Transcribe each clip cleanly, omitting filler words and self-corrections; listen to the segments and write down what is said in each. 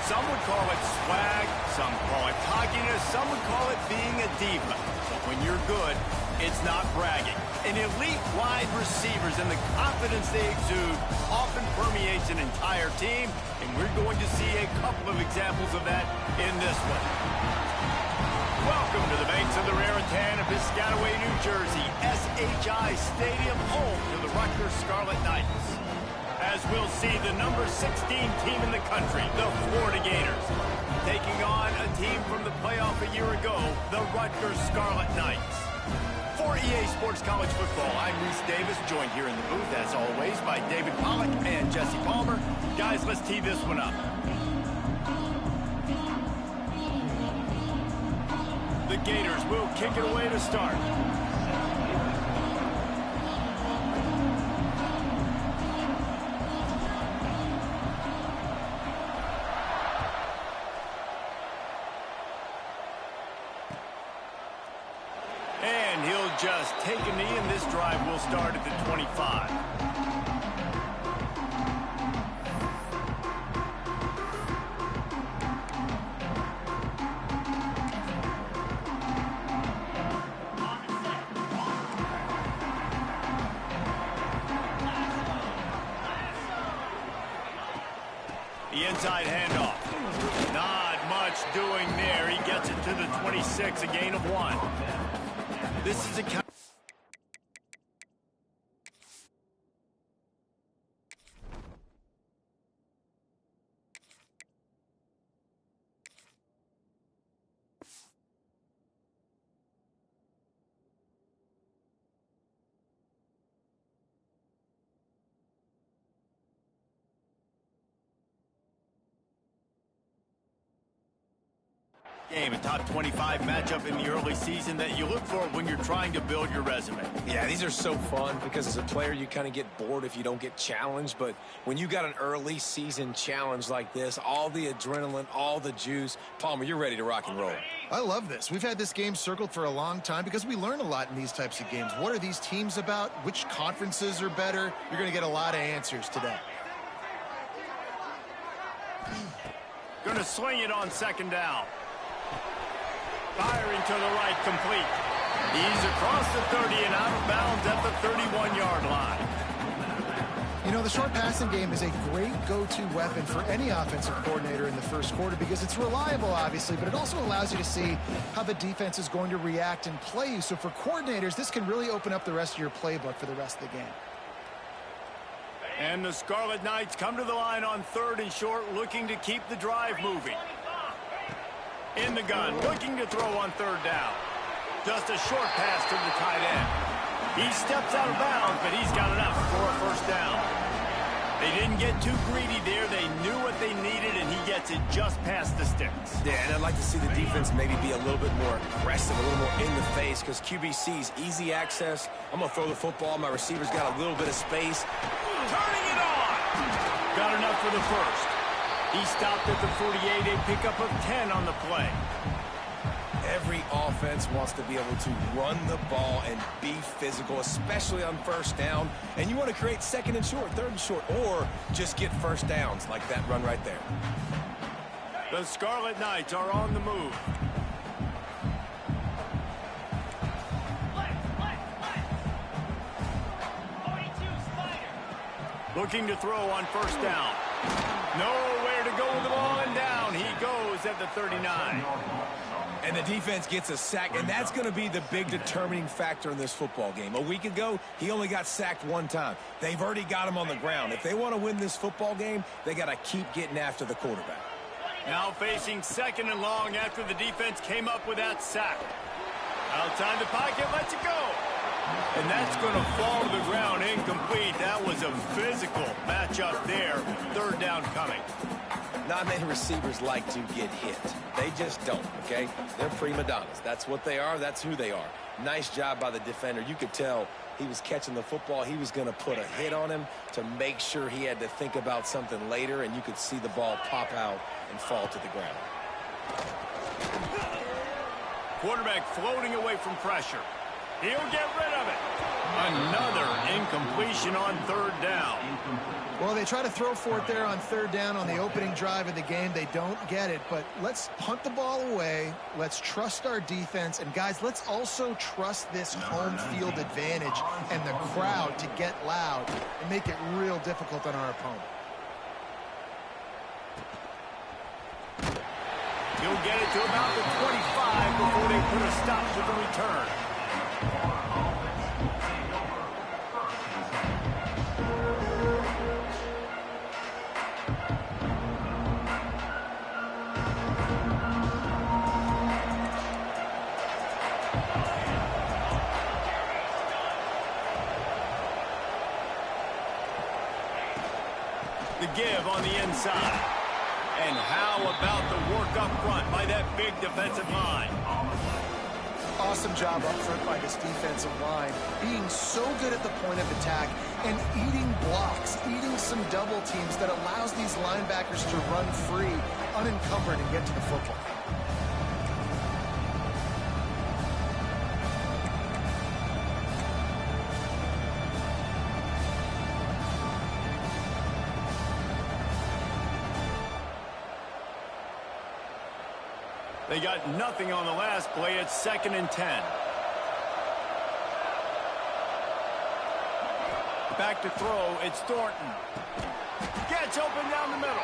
Some would call it swag, some call it cockiness, some would call it being a diva. But when you're good, it's not bragging. An elite wide receivers and the confidence they exude often permeates an entire team, and we're going to see a couple of examples of that in this one. Welcome to the banks of the Raritan of Piscataway, New Jersey, SHI Stadium, home to the Rutgers Scarlet Knights. As we'll see the number 16 team in the country, the Florida Gators, taking on a team from the playoff a year ago, the Rutgers Scarlet Knights. For EA Sports College Football, I'm Reese Davis, joined here in the booth, as always, by David Pollack and Jesse Palmer. Guys, let's tee this one up. The Gators will kick it away to start. And he'll just take a knee, and this drive will start at the 25. The inside handoff. Not much doing there. He gets it to the 26, a gain of 1. This is a count. Game, a top 25 matchup in the early season that you look for when you're trying to build your resume. Yeah, these are so fun because as a player you kind of get bored if you don't get challenged, but when you got an early season challenge like this, all the adrenaline, all the juice, Palmer, you're ready to rock and roll. I love this. We've had this game circled for a long time because we learn a lot in these types of games. What are these teams about? Which conferences are better? You're going to get a lot of answers today. Going to sling it on second down. Firing to the right, complete. He's across the 30 and out of bounds at the 31-yard line. You know, the short passing game is a great go-to weapon for any offensive coordinator in the first quarter because it's reliable, obviously, but it also allows you to see how the defense is going to react and play you. So for coordinators, this can really open up the rest of your playbook for the rest of the game. And the Scarlet Knights come to the line on 3rd and short, looking to keep the drive moving. In the gun, looking to throw on 3rd down. Just a short pass to the tight end. He steps out of bounds, but he's got enough for a 1st down. They didn't get too greedy there. They knew what they needed, and he gets it just past the sticks. Yeah, and I'd like to see the defense maybe be a little bit more aggressive, a little more in the face, because QBC's easy access. I'm going to throw the football. My receiver's got a little bit of space. Turning it on. Got enough for the 1st. He stopped at the 48, a pickup of 10 on the play. Every offense wants to be able to run the ball and be physical, especially on 1st down. And you want to create 2nd and short, 3rd and short, or just get 1st downs like that run right there. The Scarlet Knights are on the move. Looking to throw on 1st down. Nowhere to go with the ball, and down he goes at the 39. And the defense gets a sack, and that's going to be the big determining factor in this football game. A week ago, he only got sacked 1 time. They've already got him on the ground. If they want to win this football game, they got to keep getting after the quarterback. Now facing 2nd and long after the defense came up with that sack. Outside the pocket, lets it go. And that's going to fall to the ground, incomplete. That was a physical matchup there. 3rd down coming. Not many receivers like to get hit. They just don't, okay? They're prima donnas. That's what they are. That's who they are. Nice job by the defender. You could tell he was catching the football. He was going to put a hit on him to make sure he had to think about something later, and you could see the ball pop out and fall to the ground. Quarterback floating away from pressure. He'll get rid of it. Another incompletion on third down. Well, they try to throw for it there on third down on the opening drive of the game. They don't get it, but let's punt the ball away. Let's trust our defense. And, guys, let's also trust this home field advantage and the crowd to get loud and make it real difficult on our opponent. He'll get it to about the 25 before they put a stop to the return. The give on the inside. And how about the work up front by that big defensive line? Awesome job up front by this defensive line, being so good at the point of attack and eating blocks, eating some double teams that allows these linebackers to run free, unencumbered, and get to the football. They got nothing on the last play. It's 2nd and 10. Back to throw. It's Thornton. Gets open down the middle.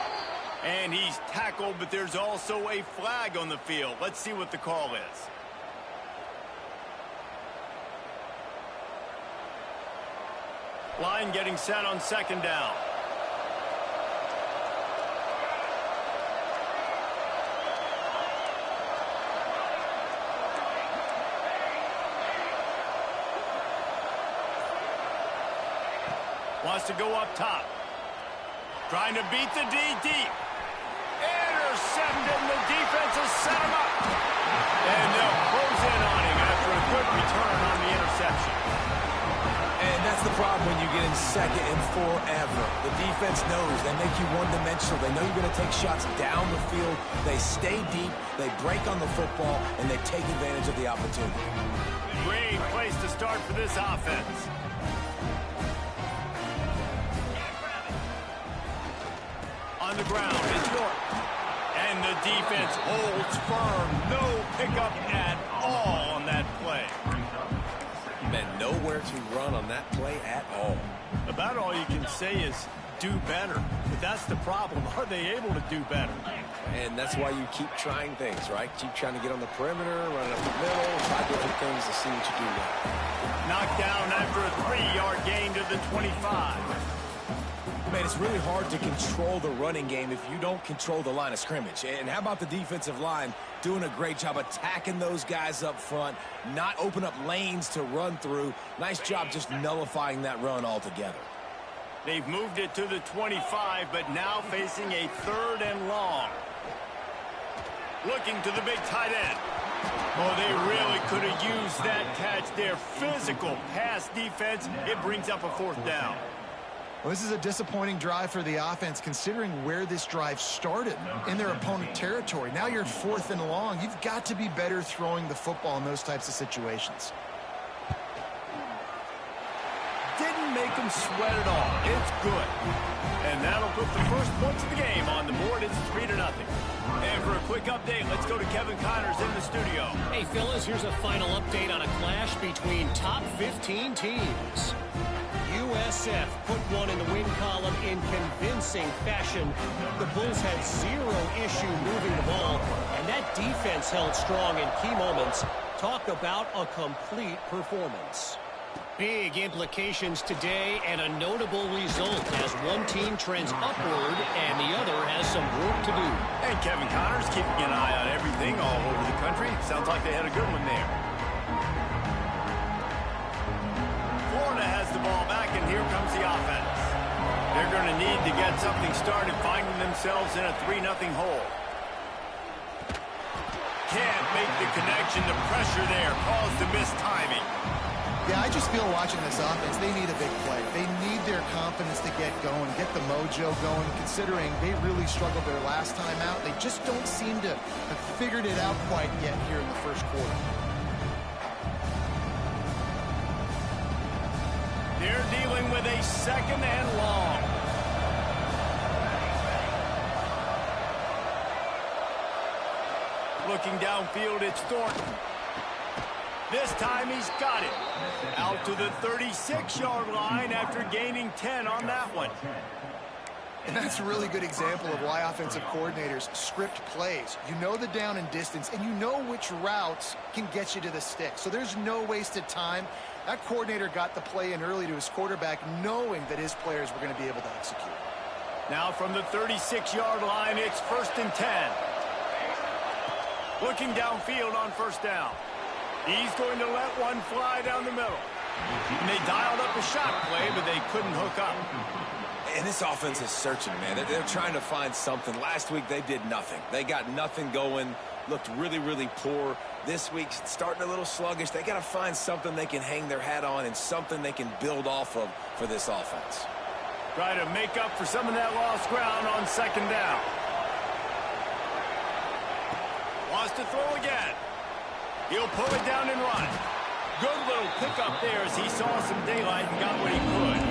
And he's tackled, but there's also a flag on the field. Let's see what the call is. Line getting set on 2nd down. Wants to go up top. Trying to beat the D deep. Intercepted, and the defense has set him up. And they'll close in on him after a good return on the interception. And that's the problem when you get in 2nd and forever. The defense knows they make you one-dimensional. They know you're going to take shots down the field. They stay deep, they break on the football, and they take advantage of the opportunity. Great place to start for this offense. On the ground is York. And the defense holds firm. No pickup at all on that play. And nowhere to run on that play at all. About all you can say is do better. But that's the problem. Are they able to do better? And that's why you keep trying things, right? Keep trying to get on the perimeter, run up the middle, try different things to see what you do well. Knocked down after a 3-yard gain to the 25. Man, it's really hard to control the running game if you don't control the line of scrimmage. And how about the defensive line doing a great job attacking those guys up front, not open up lanes to run through. Nice job just nullifying that run altogether. They've moved it to the 25, but now facing a 3rd and long. Looking to the big tight end. Oh, they really could have used that catch there. Physical pass defense. It brings up a 4th down. Well, this is a disappointing drive for the offense, considering where this drive started in their opponent territory. Now you're 4th and long. You've got to be better throwing the football in those types of situations. Didn't make them sweat at all. It's good. And that'll put the first points of the game on the board. It's 3-0. And for a quick update, let's go to Kevin Connors in the studio. Hey, fellas, here's a final update on a clash between top 15 teams. USF put one in the win column in convincing fashion. The Bulls had 0 issue moving the ball, and that defense held strong in key moments. Talk about a complete performance. Big implications today and a notable result as one team trends upward and the other has some work to do. And Kevin Connors keeping an eye on everything all over the country. Sounds like they had a good one there. Florida has the ball back, and here comes the offense. They're going to need to get something started, finding themselves in a 3-0 hole. Can't make the connection. The pressure there caused the missed timing. Yeah, I just feel watching this offense, they need a big play. They need their confidence to get going, get the mojo going, considering they really struggled their last time out. They just don't seem to have figured it out quite yet here in the first quarter. second and long. Looking downfield, it's Thornton. This time he's got it. Out to the 36-yard line after gaining 10 on that one. And that's a really good example of why offensive coordinators script plays. You know the down and distance, and you know which routes can get you to the stick. So there's no wasted time. That coordinator got the play in early to his quarterback, knowing that his players were going to be able to execute. Now from the 36-yard line, it's 1st and 10. Looking downfield on first down. He's going to let one fly down the middle. And they dialed up a shot play, but they couldn't hook up. And this offense is searching, man. They're trying to find something. Last week, they did nothing. They got nothing going, looked really, really poor. This week, starting a little sluggish. They got to find something they can hang their hat on and something they can build off of for this offense. Try to make up for some of that lost ground on second down. Wants to throw again. He'll pull it down and run. Good little pickup there as he saw some daylight and got what he could.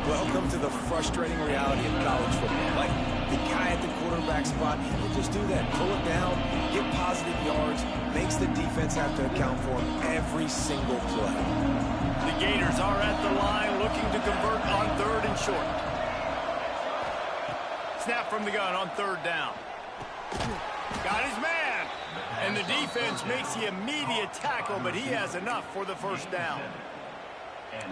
Welcome to the frustrating reality of college football. Like, the guy at the quarterback spot, he'll just do that. Pull it down, get positive yards, makes the defense have to account for him every single play. The Gators are at the line looking to convert on 3rd and short. Snap from the gun on 3rd down. Got his man. And the defense makes the immediate tackle, but he has enough for the first down.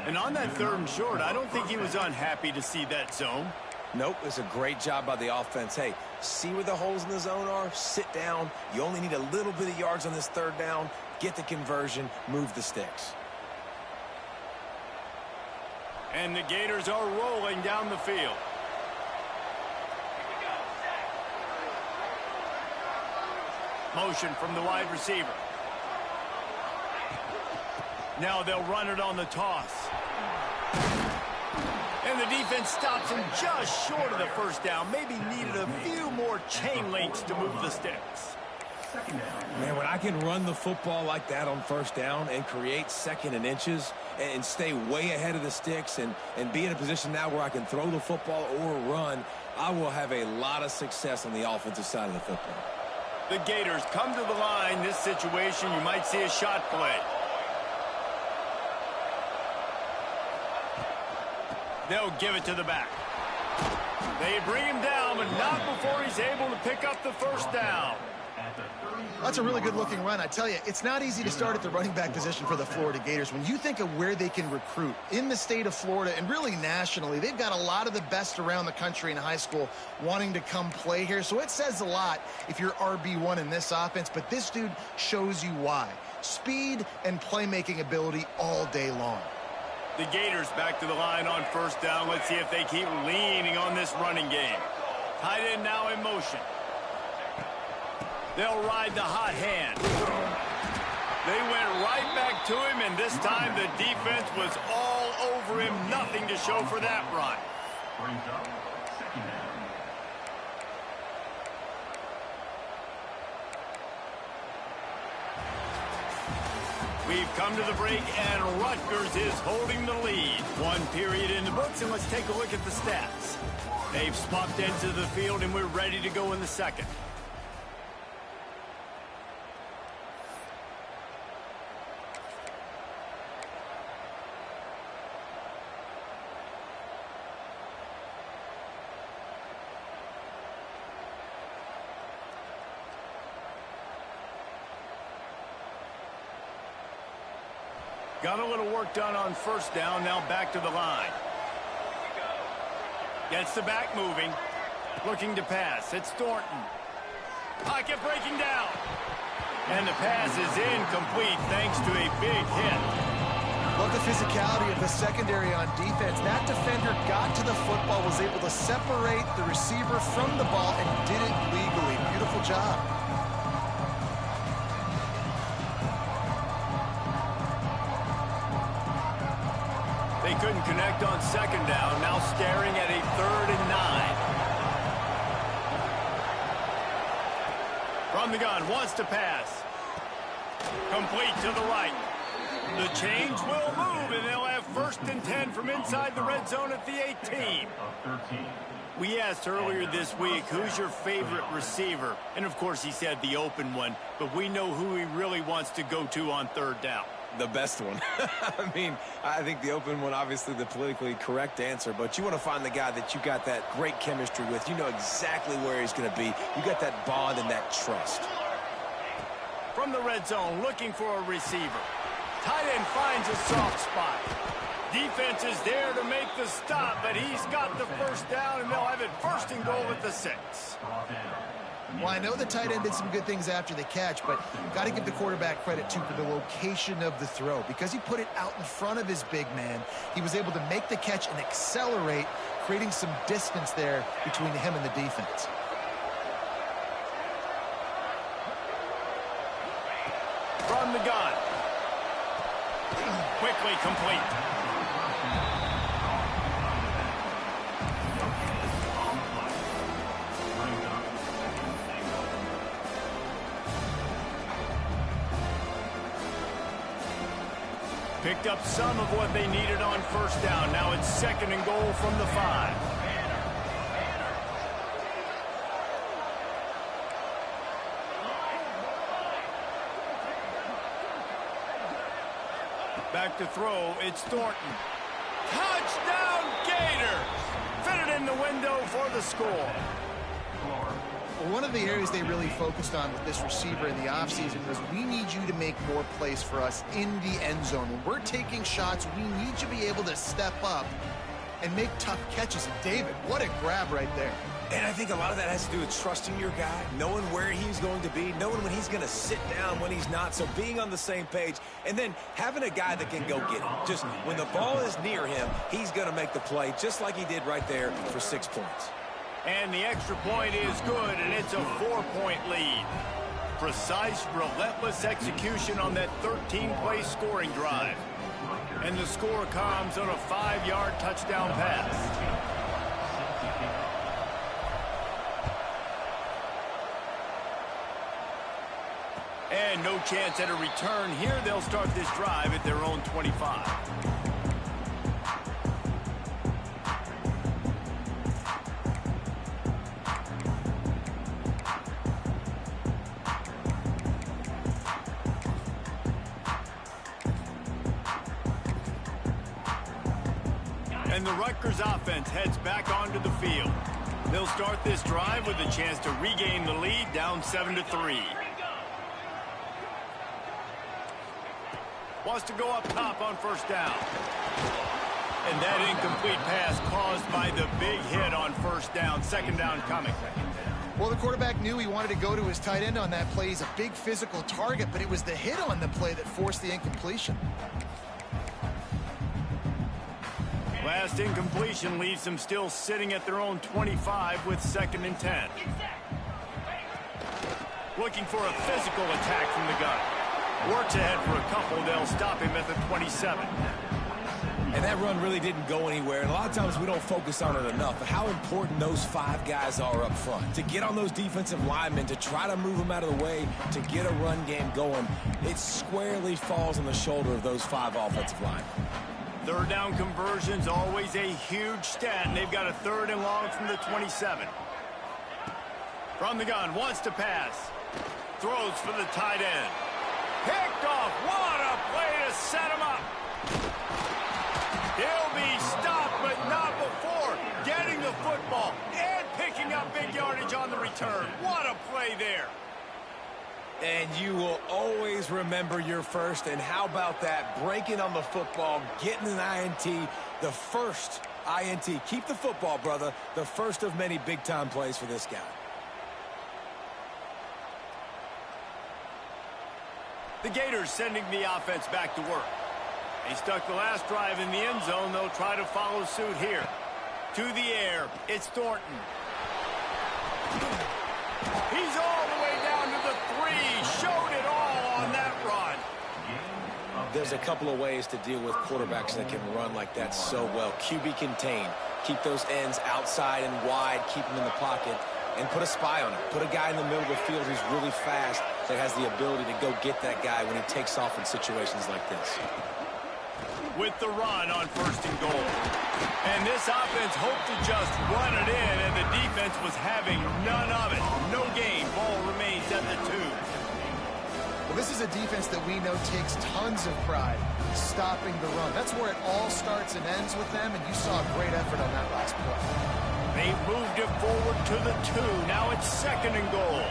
And on that 3rd and short, I don't think he was unhappy to see that zone. Nope, it's a great job by the offense. Hey, see where the holes in the zone are, sit down. You only need a little bit of yards on this 3rd down. Get the conversion, move the sticks. And the Gators are rolling down the field. Motion from the wide receiver. Now they'll run it on the toss. And the defense stops him just short of the first down. Maybe needed a few more chain links to move the sticks. Man, when I can run the football like that on first down and create 2nd and inches and stay way ahead of the sticks and be in a position now where I can throw the football or run, I will have a lot of success on the offensive side of the football. The Gators come to the line. This situation, you might see a shot play. They'll give it to the back. They bring him down, but not before he's able to pick up the first down. That's a really good-looking run. I tell you, it's not easy to start at the running back position for the Florida Gators. When you think of where they can recruit in the state of Florida and really nationally, they've got a lot of the best around the country in high school wanting to come play here. So it says a lot if you're RB1 in this offense, but this dude shows you why. Speed and playmaking ability all day long. The Gators back to the line on first down. Let's see if they keep leaning on this running game. Tight end now in motion. They'll ride the hot hand. They went right back to him, and this time the defense was all over him. Nothing to show for that run. We've come to the break, and Rutgers is holding the lead. 1 period in the books, and let's take a look at the stats. They've swapped into the field, and we're ready to go in the second. Got a little work done on first down, now back to the line. Gets the back moving. Looking to pass. It's Thornton. Pocket breaking down. And the pass is incomplete thanks to a big hit. Love the physicality of the secondary on defense. That defender got to the football, was able to separate the receiver from the ball, and did it legally. Beautiful job. They couldn't connect on second down. Now staring at a 3rd and 9. From the gun, wants to pass. Complete to the right. The change will move, and they'll have 1st and 10 from inside the red zone at the 18. We asked earlier this week, who's your favorite receiver? And, of course, he said the open one, but we know who he really wants to go to on 3rd down. The best one. I mean, I think the open one, obviously the politically correct answer, but you want to find the guy that you got that great chemistry with. You know exactly where he's going to be. You got that bond and that trust. From the red zone, looking for a receiver. Tight end finds a soft spot. Defense is there to make the stop, but he's got the 1st down, and they'll have it 1st and goal at the 6. Well, I know the tight end did some good things after the catch, but got to give the quarterback credit, too, for the location of the throw. Because he put it out in front of his big man, he was able to make the catch and accelerate, creating some distance there between him and the defense. From the gun. Quickly complete. Picked up some of what they needed on 1st down. Now it's 2nd and goal from the 5. Back to throw, it's Thornton. Touchdown Gators! Fitted in the window for the score. Well, one of the areas they really focused on with this receiver in the offseason was we need you to make more plays for us in the end zone. When we're taking shots, we need you to be able to step up and make tough catches. And David, what a grab right there. And I think a lot of that has to do with trusting your guy, knowing where he's going to be, knowing when he's going to sit down, when he's not, so being on the same page, and then having a guy that can go get it. Just when the ball is near him, he's going to make the play, just like he did right there for 6 points. And the extra point is good, and it's a 4-point lead. Precise, relentless execution on that 13-play scoring drive. And the score comes on a 5-yard touchdown pass. And no chance at a return here. They'll start this drive at their own 25. And the Rutgers offense heads back onto the field. They'll start this drive with a chance to regain the lead, down 7-3. Wants to go up top on 1st down. And that incomplete pass caused by the big hit on 1st down. 2nd down coming. Well, the quarterback knew he wanted to go to his tight end on that play. He's a big physical target, but it was the hit on the play that forced the incompletion. Last incompletion leaves them still sitting at their own 25 with 2nd and 10. Looking for a physical attack from the gun. Works ahead for a couple. They'll stop him at the 27. And that run really didn't go anywhere. And a lot of times we don't focus on it enough. But how important those 5 guys are up front. To get on those defensive linemen, to try to move them out of the way, to get a run game going, it squarely falls on the shoulder of those 5 offensive linemen. 3rd down conversion's always a huge stat, and they've got a 3rd and long from the 27. From the gun, wants to pass. Throws for the tight end. Picked off. What a play to set him up. He'll be stopped, but not before getting the football and picking up big yardage on the return. What a play there. And you will always remember your first. And how about that? Breaking on the football, getting an INT, the first INT. Keep the football, brother. The first of many big-time plays for this guy. The Gators sending the offense back to work. They stuck the last drive in the end zone. They'll try to follow suit here. To the air, it's Thornton. He's all the way down to the 3. Showed it all on that run. There's a couple of ways to deal with quarterbacks that can run like that so well. QB contain. Keep those ends outside and wide. Keep them in the pocket. and put a spy on him. Put a guy in the middle of the field who's really fast that has the ability to go get that guy when he takes off in situations like this. With the run on 1st and goal. And this offense hoped to just run it in, and the defense was having none of it. No gain. Ball remains at the 2. Well, this is a defense that we know takes tons of pride stopping the run. That's where it all starts and ends with them, and you saw a great effort on that last play. They moved it forward to the 2. Now it's 2nd and goal.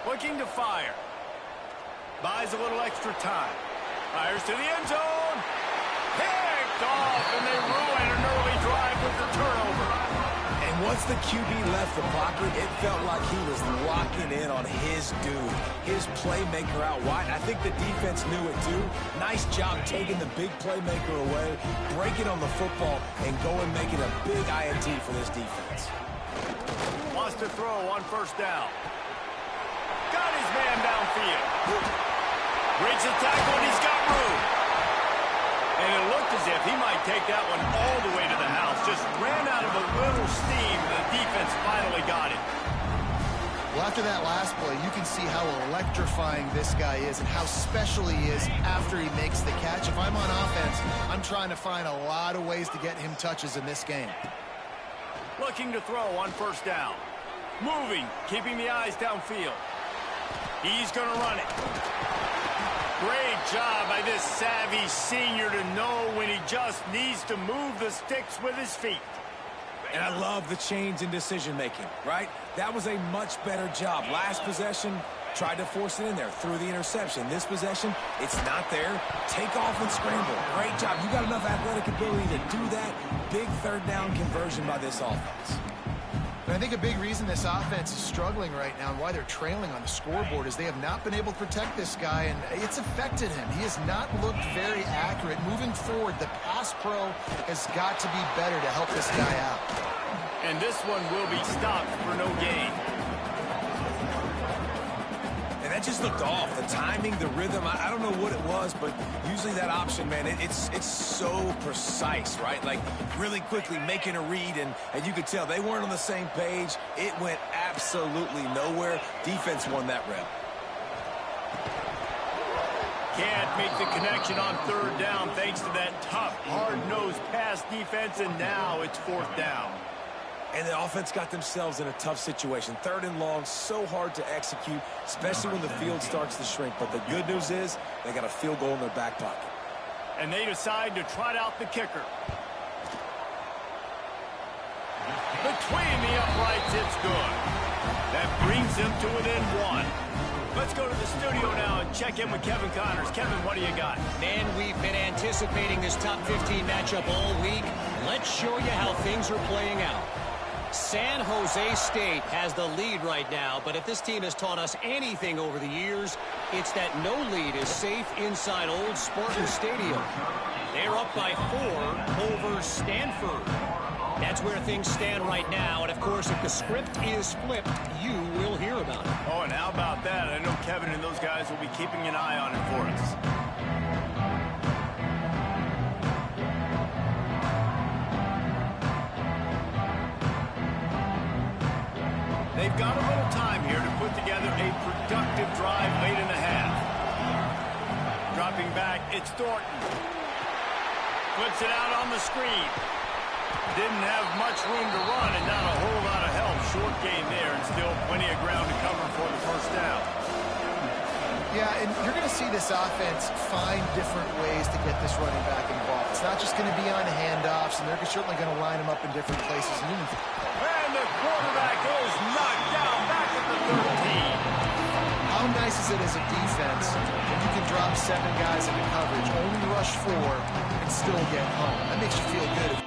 Looking to fire. Buys a little extra time. Fires to the end zone. Picked off, and they ruin an early drive with the turnover. And once the QB left the pocket, it felt like he was locking in on his dude, his playmaker out wide. I think the defense knew it too. Nice job taking the big playmaker away, breaking on the football, and going making a big INT for this defense. Wants to throw on 1st down. Got his man downfield. Breaks the tackle, and he's got room. And it looked as if he might take that one all the way to the house. Just ran out of a little steam. The defense finally got it. Well, after that last play, you can see how electrifying this guy is and how special he is after he makes the catch. If I'm on offense, I'm trying to find a lot of ways to get him touches in this game. Looking to throw on 1st down. Moving, keeping the eyes downfield. He's going to run it. Great job by this savvy senior to know when he just needs to move the sticks with his feet. And I love the change in decision-making, right? That was a much better job. Last possession, tried to force it in there, threw the interception. This possession, it's not there. Take off and scramble. Great job. You got enough athletic ability to do that. Big 3rd down conversion by this offense. But I think a big reason this offense is struggling right now and why they're trailing on the scoreboard is they have not been able to protect this guy, and it's affected him. He has not looked very accurate. Moving forward, the pass pro has got to be better to help this guy out. And this one will be stopped for no gain. And that just looked off. The timing, the rhythm, I don't know what it was, but usually that option, man, it's so precise, right? Like really quickly making a read, and you could tell they weren't on the same page. It went absolutely nowhere. Defense won that rep. Can't make the connection on 3rd down thanks to that tough, hard-nosed pass defense, and now it's 4th down. And the offense got themselves in a tough situation. 3rd and long, so hard to execute, especially when the field starts to shrink. But the good news is they got a field goal in their back pocket. And they decide to trot out the kicker. Between the uprights, it's good. That brings them to within 1. Let's go to the studio now and check in with Kevin Connors. Kevin, what do you got? Man, we've been anticipating this top 15 matchup all week. Let's show you how things are playing out. San Jose State has the lead right now, but if this team has taught us anything over the years, it's that no lead is safe inside old Spartan Stadium. They're up by 4 over Stanford. That's where things stand right now, and of course, if the script is flipped, you will hear about it. Oh, and how about that? I know Kevin and those guys will be keeping an eye on it for us. They've got a little time here to put together a productive drive late in the half. Dropping back, it's Thornton. Puts it out on the screen. Didn't have much room to run and not a whole lot of help. Short gain there and still plenty of ground to cover for the 1st down. Yeah, and you're going to see this offense find different ways to get this running back involved. It's not just going to be on handoffs, and they're certainly going to line them up in different places. And the quarterback is knocked down back at the 13. How nice is it as a defense when you can drop 7 guys into coverage, only rush 4, and still get home? That makes you feel good.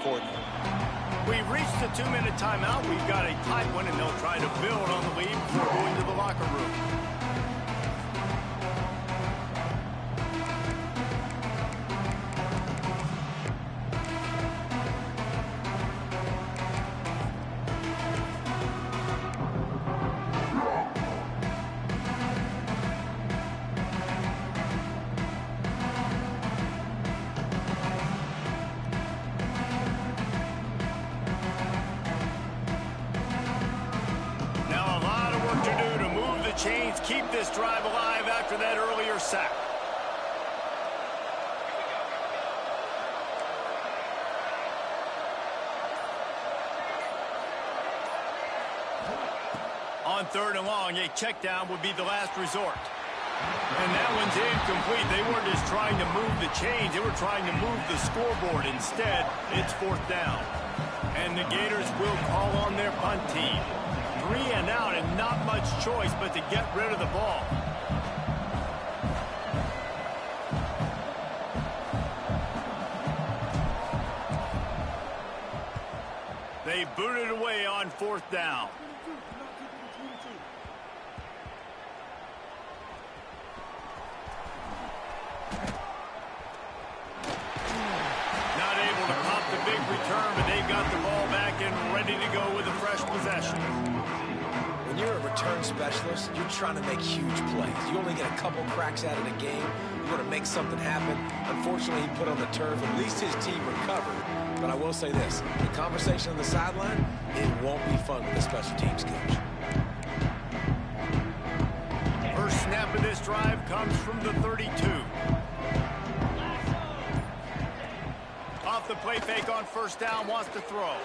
coordinator. We've reached the 2-minute timeout. We've got a tight one, and they'll try to build on the lead before going to the locker room. Chains keep this drive alive after that earlier sack. On 3rd and long, a check down would be the last resort. And that one's incomplete. They weren't just trying to move the chains. They were trying to move the scoreboard. Instead, it's 4th down. And the Gators will call on their punt team. 3 and out, and not much choice but to get rid of the ball. They booted away on 4th down. Not able to pop the big return, but they've got the ball back and ready to go with a fresh possession. When you're a return specialist, you're trying to make huge plays. You only get a couple cracks out of the game. You want to make something happen. Unfortunately, he put on the turf. At least his team recovered. But I will say this, the conversation on the sideline, it won't be fun with the special teams coach. First snap of this drive comes from the 32. Off the play fake on 1st down, wants to throw.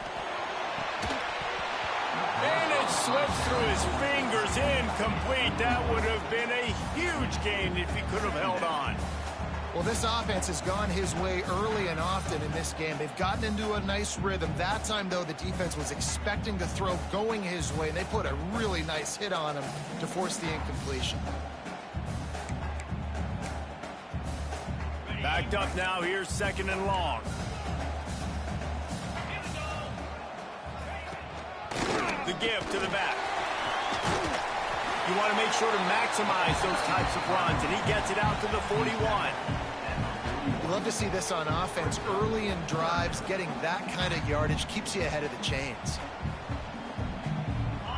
And it slips through his fingers, incomplete. That would have been a huge gain if he could have held on. Well, this offense has gone his way early and often in this game. They've gotten into a nice rhythm. That time, though, the defense was expecting the throw going his way, and they put a really nice hit on him to force the incompletion. Backed up now, here's 2nd and long. The give to the back. You want to make sure to maximize those types of runs, and he gets it out to the 41. You love to see this on offense early in drives. Getting that kind of yardage keeps you ahead of the chains.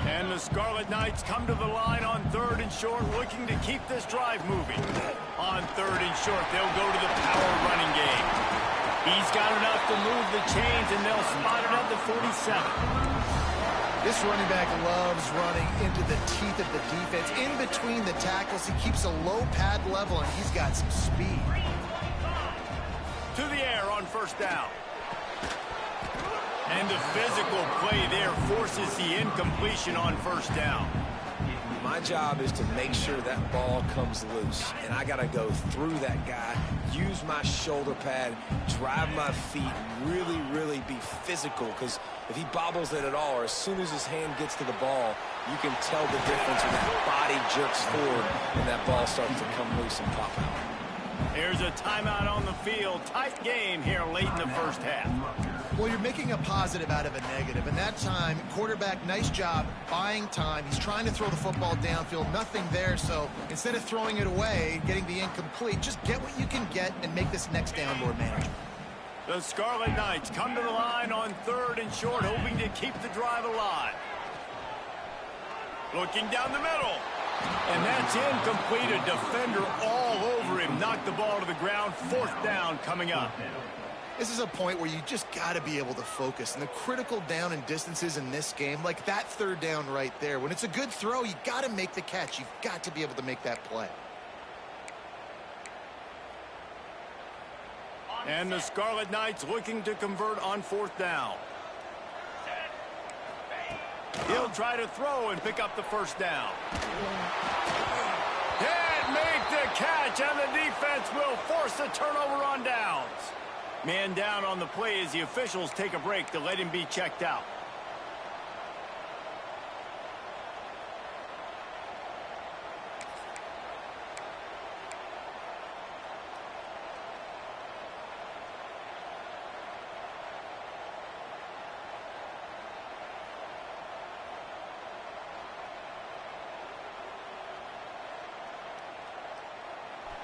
And the Scarlet Knights come to the line on 3rd and short, looking to keep this drive moving. On 3rd and short, they'll go to the power running game. He's got enough to move the chains, and they'll spot it at the 47. This running back loves running into the teeth of the defense. In between the tackles, he keeps a low pad level, and he's got some speed. To the air on 1st down. And the physical play there forces the incompletion on 1st down. My job is to make sure that ball comes loose, and I got to go through that guy, use my shoulder pad, drive my feet, really be physical, because if he bobbles it at all, or as soon as his hand gets to the ball, you can tell the difference when that body jerks forward and that ball starts to come loose and pop out. Here's a timeout on the field. Tight game here late in the 1st half. Well, you're making a positive out of a negative, and that time, quarterback, nice job buying time. He's trying to throw the football downfield, nothing there, so instead of throwing it away, getting the incomplete, just get what you can get and make this next down more manageable. The Scarlet Knights come to the line on 3rd and short, hoping to keep the drive alive. Looking down the middle. And that's incomplete. A defender all over him. Knocked the ball to the ground. 4th down coming up. This is a point where you just got to be able to focus. And the critical down and distances in this game, like that 3rd down right there, when it's a good throw, you got to make the catch. You've got to be able to make that play. And the Scarlet Knights looking to convert on 4th down. He'll try to throw and pick up the 1st down. Can't make the catch, and the defense will force the turnover on downs. Man down on the play as the officials take a break to let him be checked out.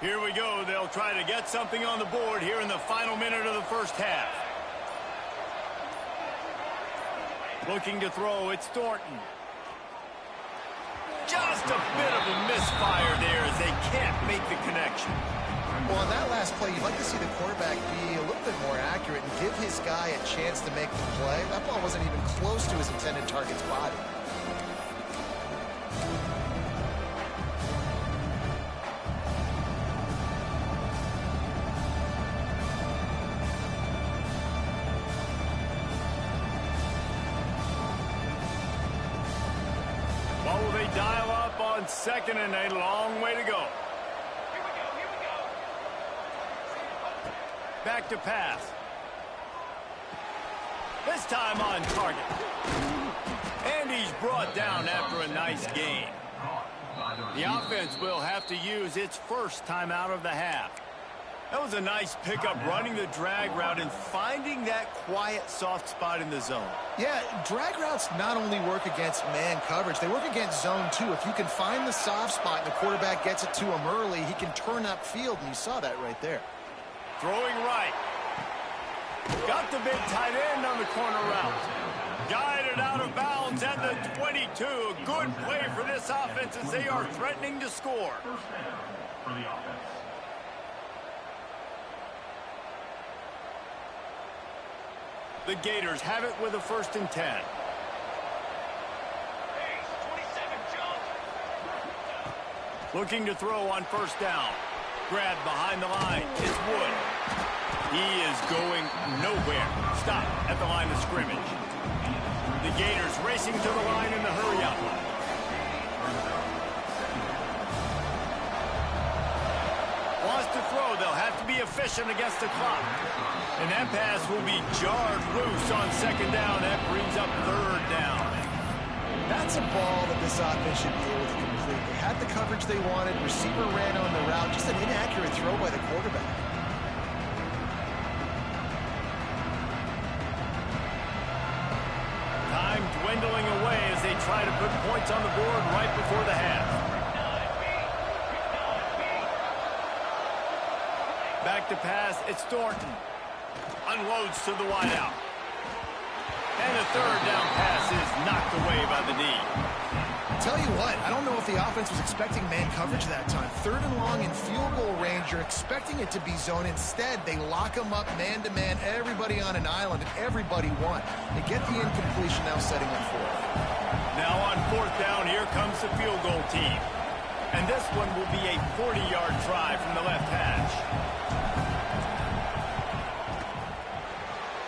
Here we go. They'll try to get something on the board here in the final minute of the first half. Looking to throw, it's Thornton. Just a bit of a misfire there as they can't make the connection. Well, on that last play, you'd like to see the quarterback be a little bit more accurate and give his guy a chance to make the play. That ball wasn't even close to his intended target's body. What will they dial up on second and a long way to go? Back to pass. This time on target. And he's brought down after a nice gain. The offense will have to use its first timeout of the half. That was a nice pickup, running the drag route and finding that quiet, soft spot in the zone. Yeah, drag routes not only work against man coverage, they work against zone too. If you can find the soft spot and the quarterback gets it to him early, he can turn upfield, and you saw that right there. Throwing right. Got the big tight end on the corner route. Guided out of bounds at the 22. A good play for this offense as they are threatening to score. First down for the offense. The Gators have it with a 1st and 10. Looking to throw on 1st down. Grabbed behind the line. It's Wood. He is going nowhere. Stop at the line of scrimmage. The Gators racing to the line in the hurry-up. Wants to throw. They'll have to be efficient against the clock. And that pass will be jarred loose on 2nd down. That brings up 3rd down. That's a ball that this offense should be able to complete. They had the coverage they wanted. Receiver ran on the route. Just an inaccurate throw by the quarterback. Time dwindling away as they try to put points on the board right before the half. Back to pass, it's Thornton. Unloads to the wideout. And a 3rd down pass is knocked away by the D. Tell you what, I don't know if the offense was expecting man coverage that time. 3rd and long in field goal range, you're expecting it to be zone. Instead, they lock them up man-to-man, everybody on an island, and everybody won. They get the incompletion, now setting up 4th. Now on 4th down, here comes the field goal team. And this one will be a 40-yard try from the left hash.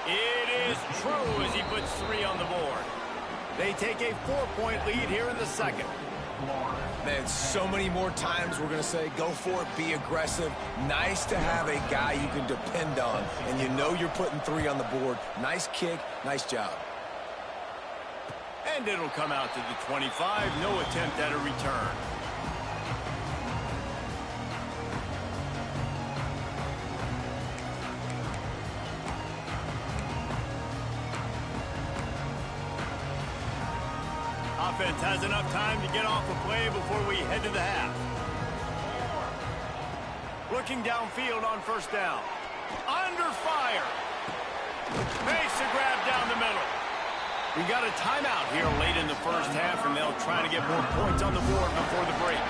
It is true as he puts 3 on the board. They take a 4-point lead here in the 2nd. Man, so many more times we're going to say, go for it, be aggressive. Nice to have a guy you can depend on, and you know you're putting 3 on the board. Nice kick, nice job. And it'll come out to the 25. No attempt at a return. Offense has enough time to get off a play before we head to the half. Looking downfield on 1st down. Under fire. Makes a grab down the middle. We got a timeout here late in the first half, and they'll try to get more points on the board before the break.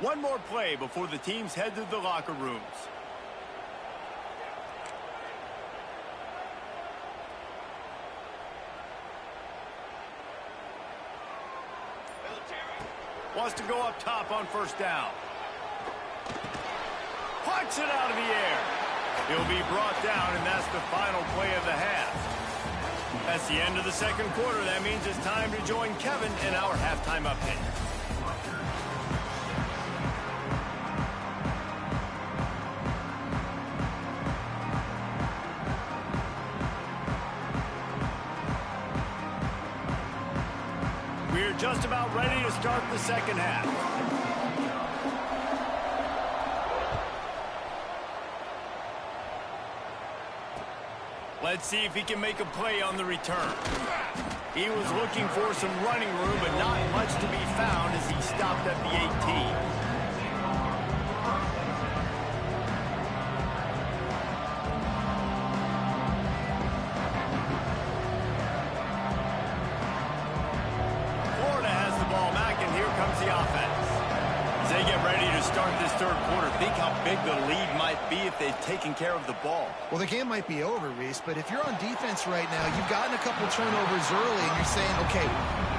One more play before the teams head to the locker rooms. Wants to go up top on 1st down. Pucks it out of the air. He'll be brought down, and that's the final play of the half. That's the end of the 2nd quarter. That means it's time to join Kevin in our halftime update. We're just about ready to start the 2nd half. Let's see if he can make a play on the return. He was looking for some running room, but not much to be found as he stopped at the 18. The offense. As they get ready to start this third quarter, think how big the lead might be if they've taken care of the ball. Well, the game might be over, Reese, but if you're on defense right now, you've gotten a couple turnovers early, and you're saying, okay,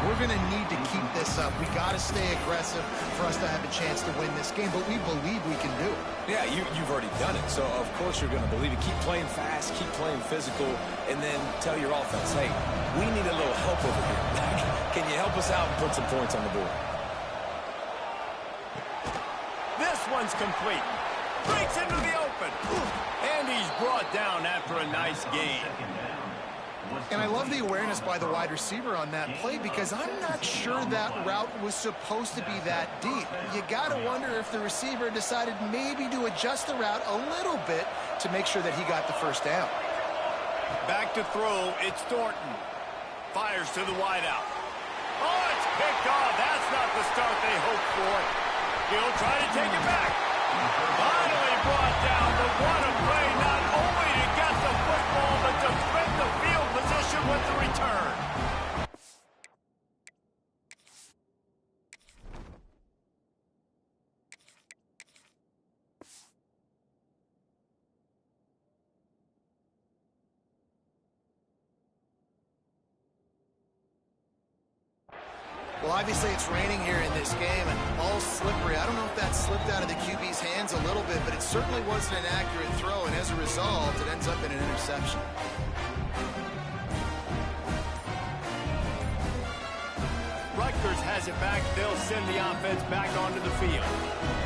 we're going to need to keep this up. We got to stay aggressive for us to have a chance to win this game, but we believe we can do it. Yeah, you've already done it, so of course you're going to believe it. Keep playing fast, keep playing physical, and then tell your offense, hey, we need a little help over here. Can you help us out and put some points on the board? This one's complete. Breaks into the open. And he's brought down after a nice gain. And I love the awareness by the wide receiver on that play because I'm not sure that route was supposed to be that deep. You got to wonder if the receiver decided maybe to adjust the route a little bit to make sure that he got the first down. Back to throw. It's Thornton. Fires to the wideout. Oh, it's picked off. That's not the start they hoped for. He'll try to take it back. Finally brought down, but what a play, not only to get the football, but to threaten the field position with the return. Well, obviously it's raining here in this game, and ball's slippery. I don't know if that slipped out of the QB's hands a little bit, but it certainly wasn't an accurate throw, and as a result, it ends up in an interception. Rutgers has it back. They'll send the offense back onto the field.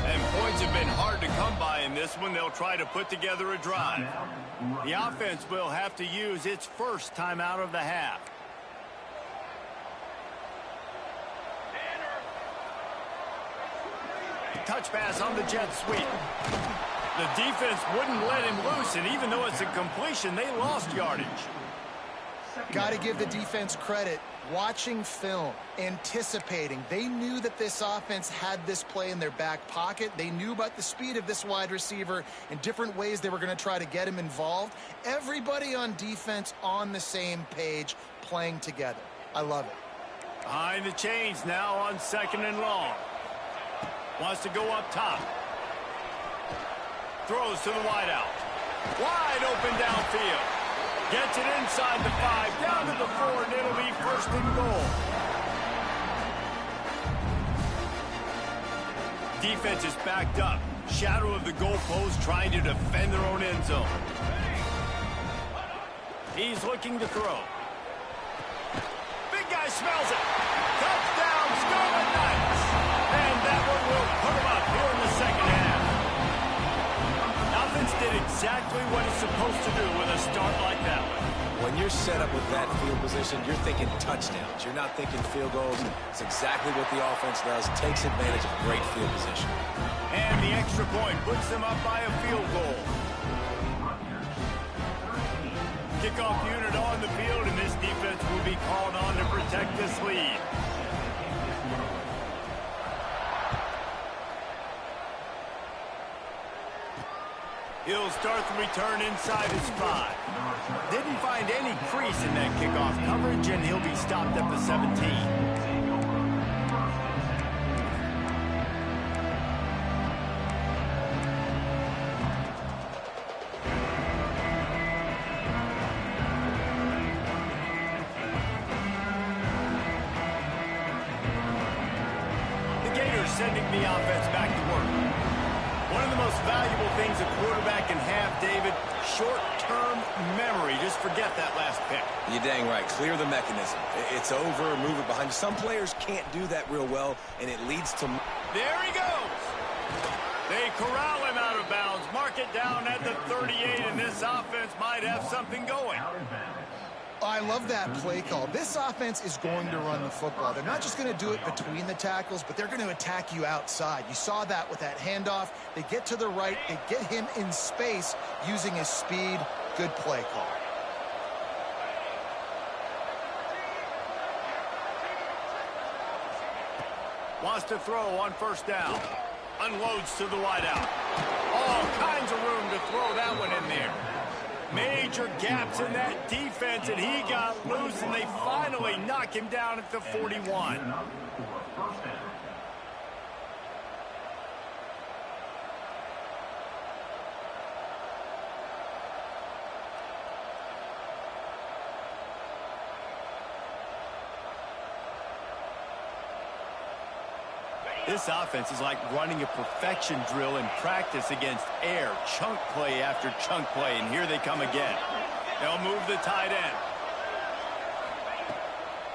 And points have been hard to come by in this one. They'll try to put together a drive. The offense will have to use its first timeout of the half. Touch pass on the jet sweep. The defense wouldn't let him loose, and even though it's a completion, they lost yardage. Got to give the defense credit. Watching film, anticipating. They knew that this offense had this play in their back pocket. They knew about the speed of this wide receiver and different ways they were going to try to get him involved. Everybody on defense on the same page, playing together. I love it. Behind the chains now on 2nd and long. Wants to go up top. Throws to the wideout. Wide open downfield. Gets it inside the 5, down to the 4, and it'll be 1st and goal. Defense is backed up. Shadow of the goalpost trying to defend their own end zone. He's looking to throw. Big guy smells it. Touchdown, Scarlet Knights. And that one will put him up here in the second half. Offense did exactly what it's supposed to do with a start like that one. When you're set up with that field position, you're thinking touchdowns. You're not thinking field goals. It's exactly what the offense does. Takes advantage of great field position. And the extra point puts them up by a field goal. Kickoff unit on the field, and this defense will be called on to protect this lead. He'll start the return inside his 5. Didn't find any crease in that kickoff coverage, and he'll be stopped at the 17. The Gators sending the offense back to work. One of the most valuable things a quarterback can have, David, short-term memory. Just forget that last pick. You're dang right. Clear the mechanism. It's over, move it behind. Some players can't do that real well, and it leads to... There he goes. They corral him out of bounds. Mark it down at the 38, and this offense might have something going. I love that play call. This offense is going to run the football. They're not just going to do it between the tackles, but they're going to attack you outside. You saw that with that handoff. They get to the right. They get him in space using his speed. Good play call. Wants to throw on first down. Unloads to the wideout. All kinds of room to throw that one in there. Major gaps in that defense, and he got loose, and they finally knock him down at the 41. This offense is like running a perfection drill in practice against air, chunk play after chunk play, and here they come again. They'll move the tight end.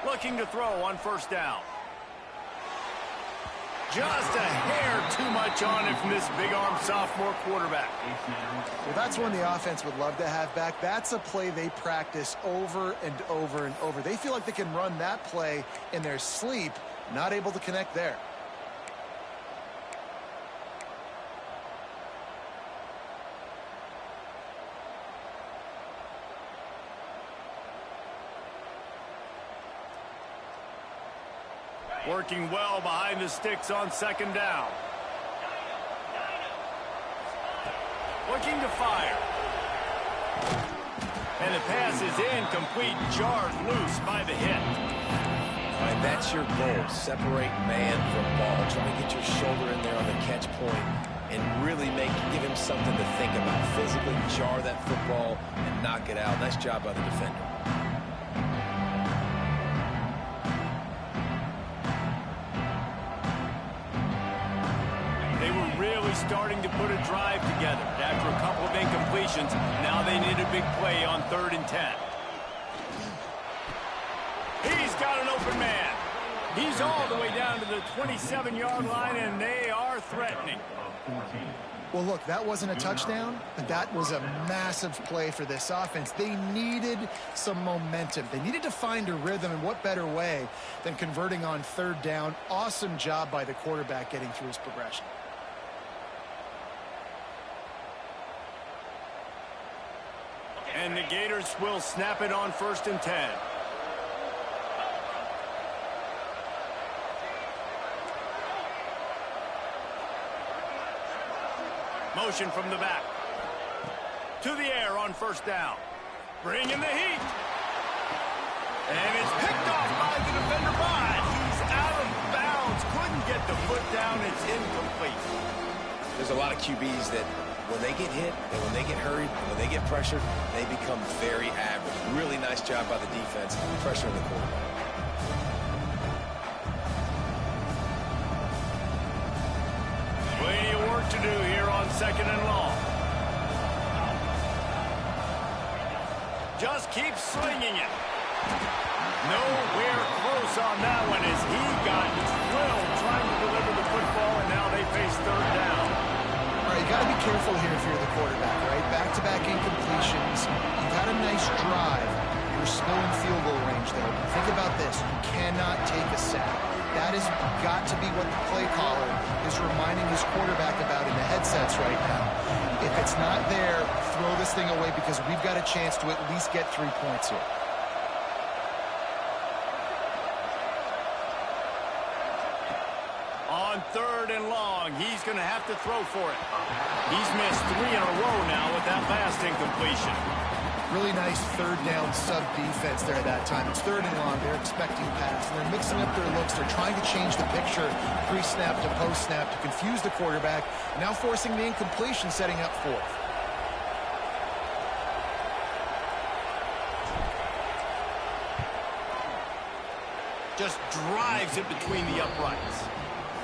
Looking to throw on first down. Just a hair too much on it from this big-arm sophomore quarterback. Well, that's one the offense would love to have back. That's a play they practice over and over and over. They feel like they can run that play in their sleep, not able to connect there. Working well behind the sticks on second down. Looking to fire. And the pass is incomplete, jarred loose by the hit. All right, that's your goal. Separate man from ball. Try to get your shoulder in there on the catch point and really give him something to think about. Physically jar that football and knock it out. Nice job by the defender. Starting to put a drive together. After a couple of incompletions, now they need a big play on 3rd and 10. He's got an open man. He's all the way down to the 27-yard line, and they are threatening. Well, look, that wasn't a touchdown, but that was a massive play for this offense. They needed some momentum. They needed to find a rhythm, and what better way than converting on 3rd down. Awesome job by the quarterback getting through his progression. And the Gators will snap it on 1st and 10. Motion from the back. To the air on first down. Bringing the heat. And it's picked off by the defender, but he's out of bounds. Couldn't get the foot down. It's incomplete. There's a lot of QBs that when they get hit and when they get hurried and when they get pressured, they become very average. Really nice job by the defense, pressuring the quarterback. Plenty of work to do here on 2nd and long. Just keep slinging it. Nowhere close on that one as he got drilled trying to deliver the football, and now they face 3rd down. All right, you got to be careful here if you're the quarterback, right? Back-to-back incompletions. You've had a nice drive. You're still in field goal range there. But think about this. You cannot take a sack. That has got to be what the play caller is reminding his quarterback about in the headsets right now. If it's not there, throw this thing away because we've got a chance to at least get 3 points here. On 3rd and long, he's going to have to throw for it. He's missed 3 in a row now with that last incompletion. Really nice 3rd down sub-defense there at that time. It's 3rd and long. They're expecting pass, and they're mixing up their looks. They're trying to change the picture pre-snap to post-snap to confuse the quarterback, now forcing the incompletion, setting up 4th. Just drives it between the uprights.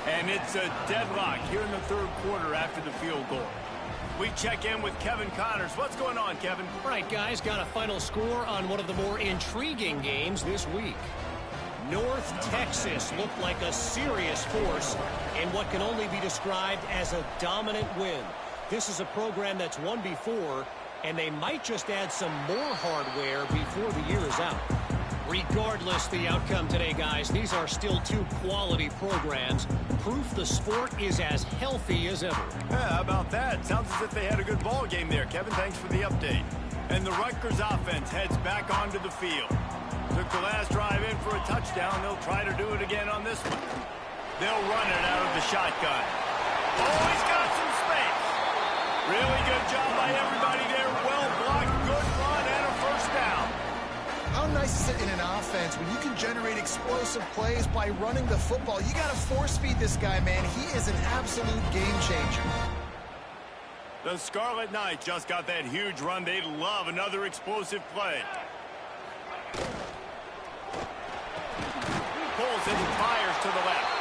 And it's a deadlock here in the 3rd quarter after the field goal. We check in with Kevin Connors. What's going on, Kevin? All right, guys, got a final score on one of the more intriguing games this week. North Texas looked like a serious force in what can only be described as a dominant win. This is a program that's won before, and they might just add some more hardware before the year is out. Regardless the outcome today, guys, these are still 2 quality programs. Proof the sport is as healthy as ever. Yeah, how about that? Sounds as if they had a good ball game there. Kevin, thanks for the update. And the Rutgers offense heads back onto the field. Took the last drive in for a touchdown. They'll try to do it again on this one. They'll run it out of the shotgun. Oh, he's got some space. Really good job by everybody there. Well blocked, good run, and a first down. How nice is it in an offense when you can generate explosive plays by running the football? You got to force feed this guy, man. He is an absolute game changer. The Scarlet Knights just got that huge run. They'd love another explosive play. Pulls it and fires to the left.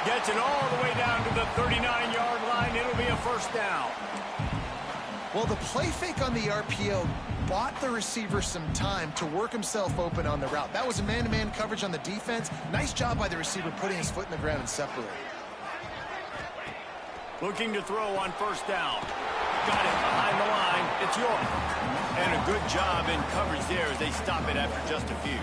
Gets it all the way down to the 39-yard line. It'll be a first down. Well, the play fake on the RPO bought the receiver some time to work himself open on the route. That was a man-to-man coverage on the defense. Nice job by the receiver putting his foot in the ground and separating. Looking to throw on first down. Got it behind the line. It's York. And a good job in coverage there as they stop it after just a few.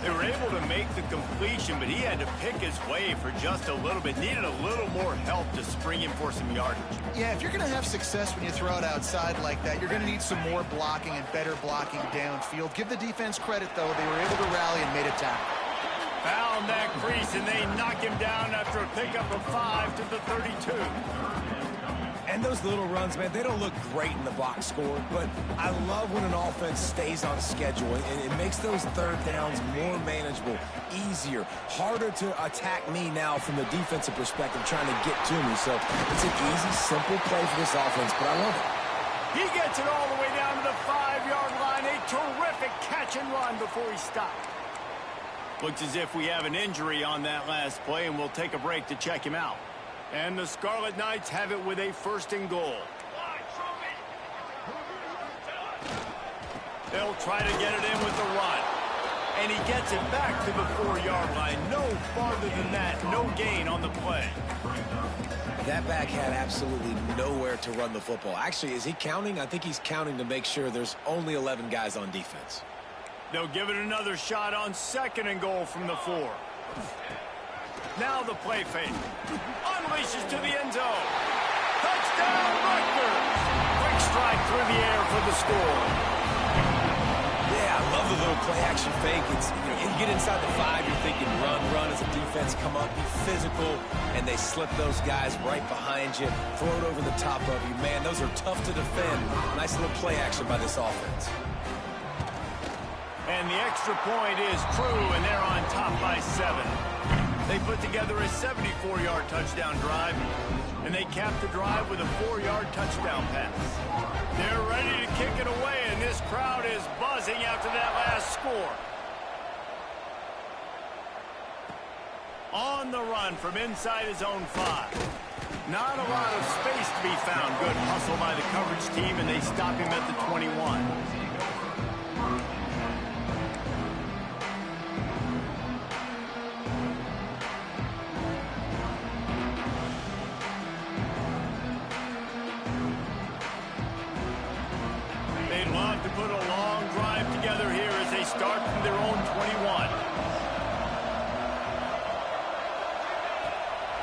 They were able to make the completion, but he had to pick his way for just a little bit. Needed a little more help to spring him for some yardage. Yeah, if you're going to have success when you throw it outside like that, you're going to need some more blocking and better blocking downfield. Give the defense credit, though. They were able to rally and made a tackle. Found that crease, and they knock him down after a pickup of 5 to the 32. And those little runs, man, they don't look great in the box score, but I love when an offense stays on schedule, and it makes those third downs more manageable, easier, harder to attack me now from the defensive perspective trying to get to me. So it's an easy, simple play for this offense, but I love it. He gets it all the way down to the 5-yard line. A terrific catch and run before he stopped. Looks as if we have an injury on that last play, and we'll take a break to check him out. And the Scarlet Knights have it with a first and goal. They'll try to get it in with the run. And he gets it back to the 4-yard line. No farther than that. No gain on the play. That back had absolutely nowhere to run the football. Actually, is he counting? I think he's counting to make sure there's only 11 guys on defense. They'll give it another shot on second and goal from the 4. Now the play fake. Unleashes to the end zone. Touchdown, Rutgers! Quick strike through the air for the score. Yeah, I love the little play action fake. It's, you get inside the 5, you're thinking run as a defense, come up, be physical, and they slip those guys right behind you, throw it over the top of you. Man, those are tough to defend. Nice little play action by this offense. And the extra point is true, and they're on top by 7. They put together a 74-yard touchdown drive, and they capped the drive with a 4-yard touchdown pass. They're ready to kick it away, and this crowd is buzzing after that last score. On the run from inside his own 5. Not a lot of space to be found. Good hustle by the coverage team, and they stop him at the 21. Put a long drive together here as they start from their own 21.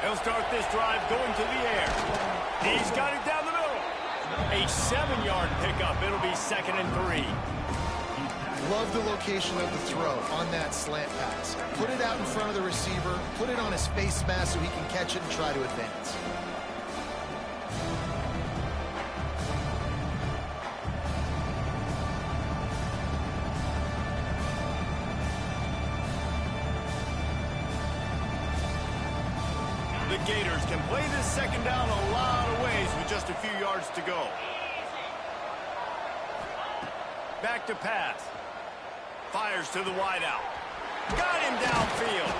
They'll start this drive going to the air. He's got it down the middle. A 7-yard pickup. It'll be 2nd and 3. Love the location of the throw on that slant pass. Put it out in front of the receiver, put it on his face mask so he can catch it and try to advance. The Gators can play this second down a lot of ways with just a few yards to go. Back to pass. Fires to the wideout. Got him downfield.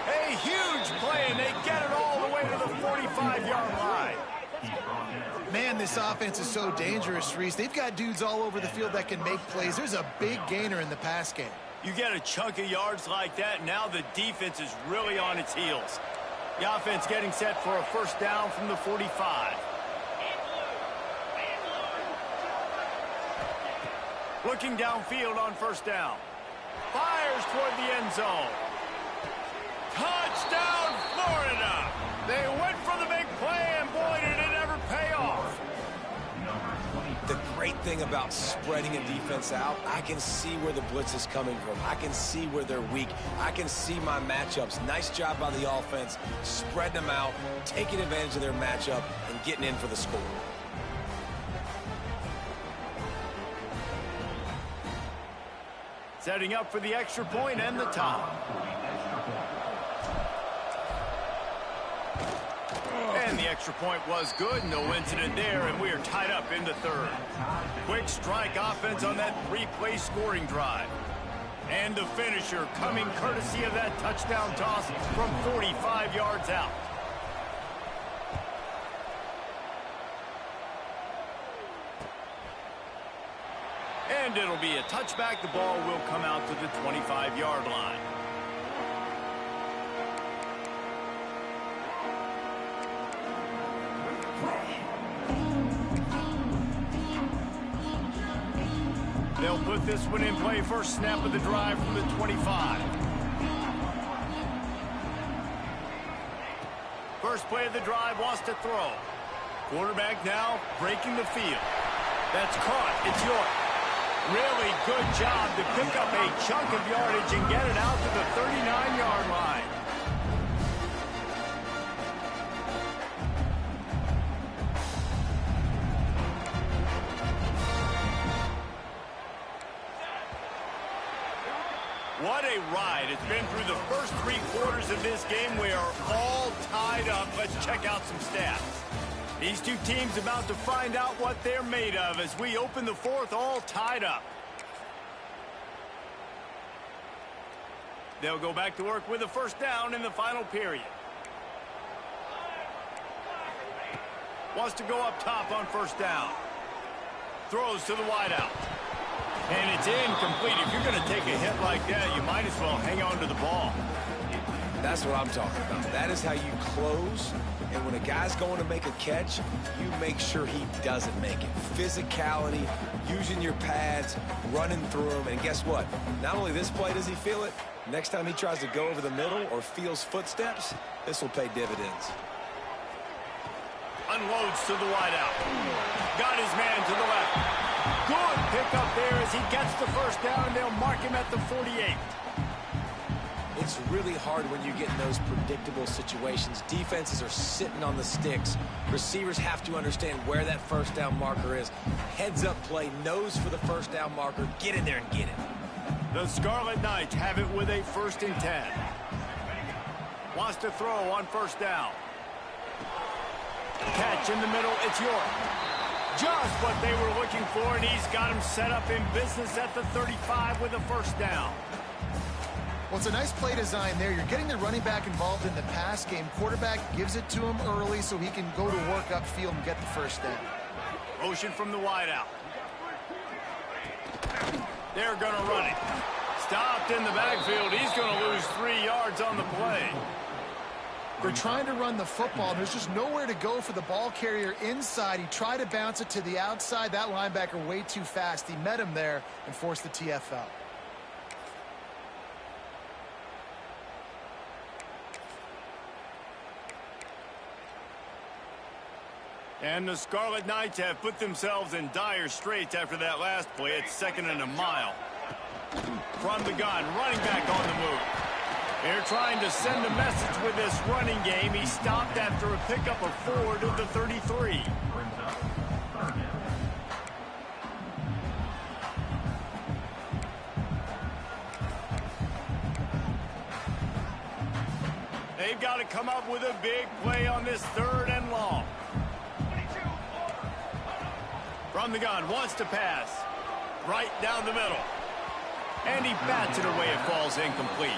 A huge play, and they get it all the way to the 45-yard line. Man, this offense is so dangerous, Reese. They've got dudes all over the field that can make plays. There's a big gainer in the pass game. You get a chunk of yards like that, now the defense is really on its heels. The offense getting set for a first down from the 45. Looking downfield on first down. Fires toward the end zone. Touchdown, Florida! They went for the big play, and boy, did it ever pay off. The great thing about spreading a defense out, I can see where the blitz is coming from. I can see where they're weak. I can see my matchups. Nice job by the offense, spreading them out, taking advantage of their matchup, and getting in for the score. Setting up for the extra point and the top. And the extra point was good. No incident there, and we are tied up in the third. Quick strike offense on that three-play scoring drive. And the finisher coming courtesy of that touchdown toss from 45 yards out. And it'll be a touchback. The ball will come out to the 25-yard line. They'll put this one in play. First snap of the drive from the 25. First play of the drive, wants to throw. Quarterback now breaking the field. That's caught. It's York. Really good job to pick up a chunk of yardage and get it out to the 39-yard line. What a ride. It's been through the first 3 quarters of this game. We are all tied up. Let's check out some stats. These two teams about to find out what they're made of as we open the fourth, all tied up. They'll go back to work with a first down in the final period. Wants to go up top on first down. Throws to the wideout. And it's incomplete. If you're going to take a hit like that, you might as well hang on to the ball. That's what I'm talking about. That is how you close. And when a guy's going to make a catch, you make sure he doesn't make it. Physicality, using your pads, running through them. And guess what? Not only this play does he feel it, next time he tries to go over the middle or feels footsteps, this will pay dividends. Unloads to the wideout. Got his man to the left. Good pickup there as he gets the first down, and they'll mark him at the 48. It's really hard when you get in those predictable situations. Defenses are sitting on the sticks. Receivers have to understand where that first down marker is. Heads up play, nose for the first down marker. Get in there and get it. The Scarlet Knights have it with a 1st and 10. Wants to throw on first down. Catch in the middle, it's York. Just what they were looking for, and he's got him set up in business at the 35 with a first down. Well, it's a nice play design there. You're getting the running back involved in the pass game. Quarterback gives it to him early so he can go to work upfield and get the first down. Motion from the wideout. They're going to run it. Stopped in the backfield. He's going to lose 3 yards on the play. They're trying to run the football. There's just nowhere to go for the ball carrier inside. He tried to bounce it to the outside. That linebacker way too fast. He met him there and forced the TFL. And the Scarlet Knights have put themselves in dire straits after that last play. It's 2nd and a mile. From the gun, running back on the move. They're trying to send a message with this running game. He stopped after a pickup of 4 to the 33. They've got to come up with a big play on this 3rd and long. From the gun, wants to pass. Right down the middle. And he bats it away. It falls incomplete.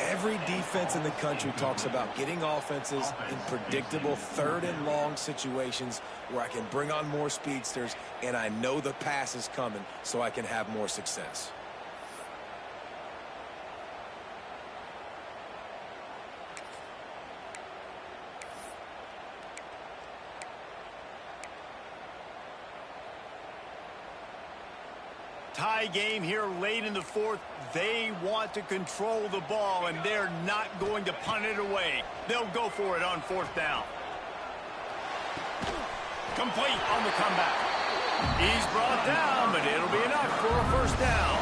Every defense in the country talks about getting offenses in predictable 3rd and long situations where I can bring on more speedsters and I know the pass is coming so I can have more success. Tie game here late in the 4th. They want to control the ball, and they're not going to punt it away. They'll go for it on 4th down. Complete on the comeback. He's brought down, but it'll be enough for a first down.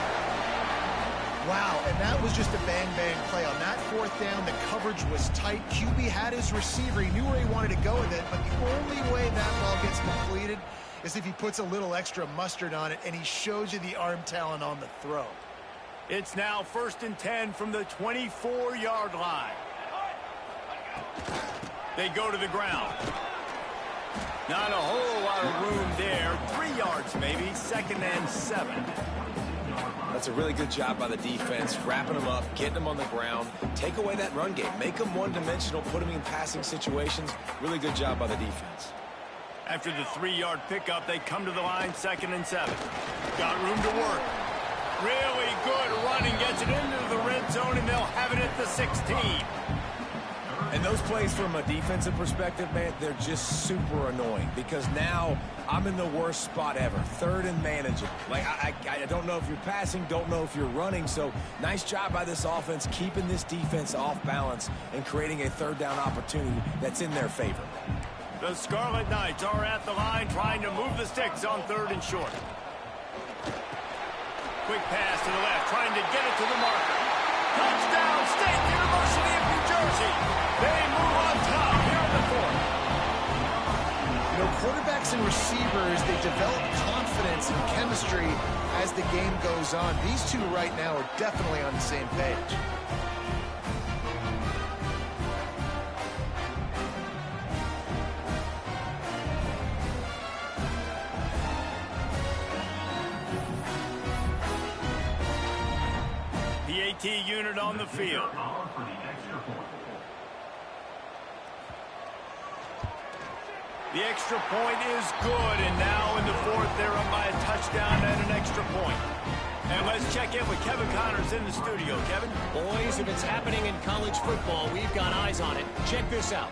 Wow, and that was just a bang-bang play. On that fourth down, the coverage was tight. QB had his receiver. He knew where he wanted to go with it, but the only way that ball gets completed is if he puts a little extra mustard on it, and he shows you the arm talent on the throw. It's now 1st and 10 from the 24-yard line. They go to the ground. Not a whole lot of room there. 3 yards maybe, 2nd and 7. That's a really good job by the defense, wrapping them up, getting them on the ground. Take away that run game. Make them one-dimensional, put them in passing situations. Really good job by the defense. After the 3-yard pickup, they come to the line, 2nd and 7. Got room to work. Really good running, gets it into the red zone, and they'll have it at the 16. And those plays from a defensive perspective, man, they're just super annoying because now I'm in the worst spot ever. 3rd and manageable. Like, I don't know if you're passing, don't know if you're running. So nice job by this offense keeping this defense off balance and creating a 3rd down opportunity that's in their favor. The Scarlet Knights are at the line trying to move the sticks on 3rd and short. Quick pass to the left, trying to get it to the marker. Touchdown, State University of New Jersey. They move on top here in the 4th. You know, quarterbacks and receivers, they develop confidence and chemistry as the game goes on. These two right now are definitely on the same page. PAT unit on the field. The extra point is good, and now in the 4th, they're up by a touchdown and an extra point. And let's check in with Kevin Connors in the studio. Kevin? Boys, if it's happening in college football, we've got eyes on it. Check this out.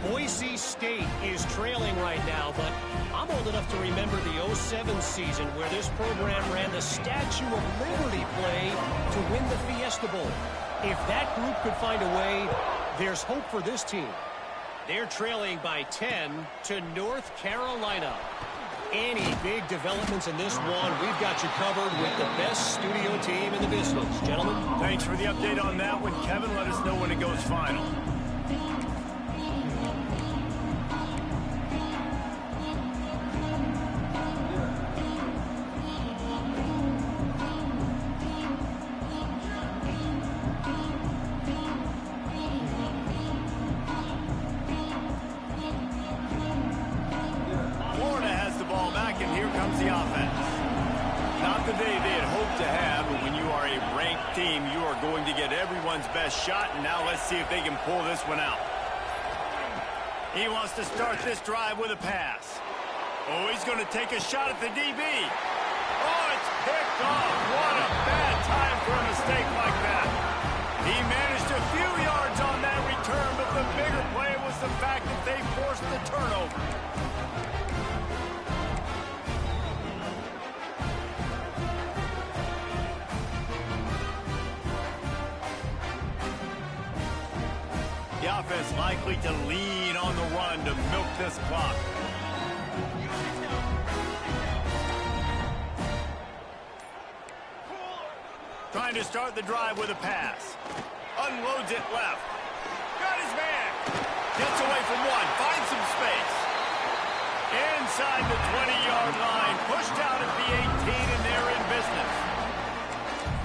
Boise State is trailing right now, but I'm old enough to remember the 07 season where this program ran the Statue of Liberty play to win the Fiesta Bowl. If that group could find a way, there's hope for this team. They're trailing by 10 to North Carolina. Any big developments in this one, we've got you covered with the best studio team in the business. Gentlemen. Thanks for the update on that one, Kevin. Let us know when it goes final. Best shot, and now let's see if they can pull this one out. He wants to start this drive with a pass. Oh, he's going to take a shot at the DB. Oh, it's picked off. What a bad time for a mistake like that. He managed a few yards on that return, but the bigger play was the fact that they forced the turnover. The offense likely to lean on the run to milk this clock. Trying to start the drive with a pass. Unloads it left. Got his man. Gets away from one. Finds some space. Inside the 20-yard line. Pushed out at the 18, and they're in business.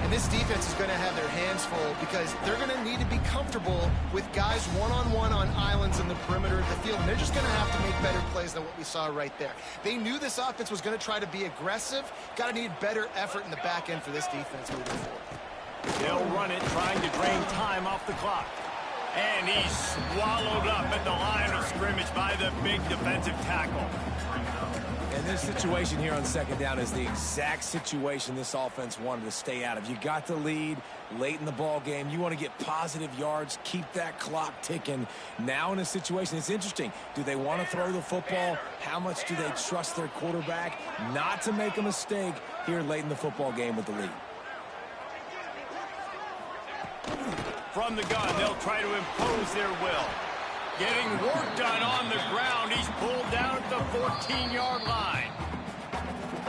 And this defense is going to have their hands full because they're going to need to be comfortable with guys one-on-one on islands in the perimeter of the field. And they're just going to have to make better plays than what we saw right there. They knew this offense was going to try to be aggressive. Got to need better effort in the back end for this defense moving forward. They'll run it, trying to drain time off the clock. And he's swallowed up at the line of scrimmage by the big defensive tackle. And this situation here on 2nd down is the exact situation this offense wanted to stay out of. You got the lead late in the ball game. You want to get positive yards, keep that clock ticking. Now in a situation, it's interesting. Do they want to throw the football? How much do they trust their quarterback not to make a mistake here late in the football game with the lead? From the gun, they'll try to impose their will. Getting work done on the ground. He's pulled down at the 14-yard line.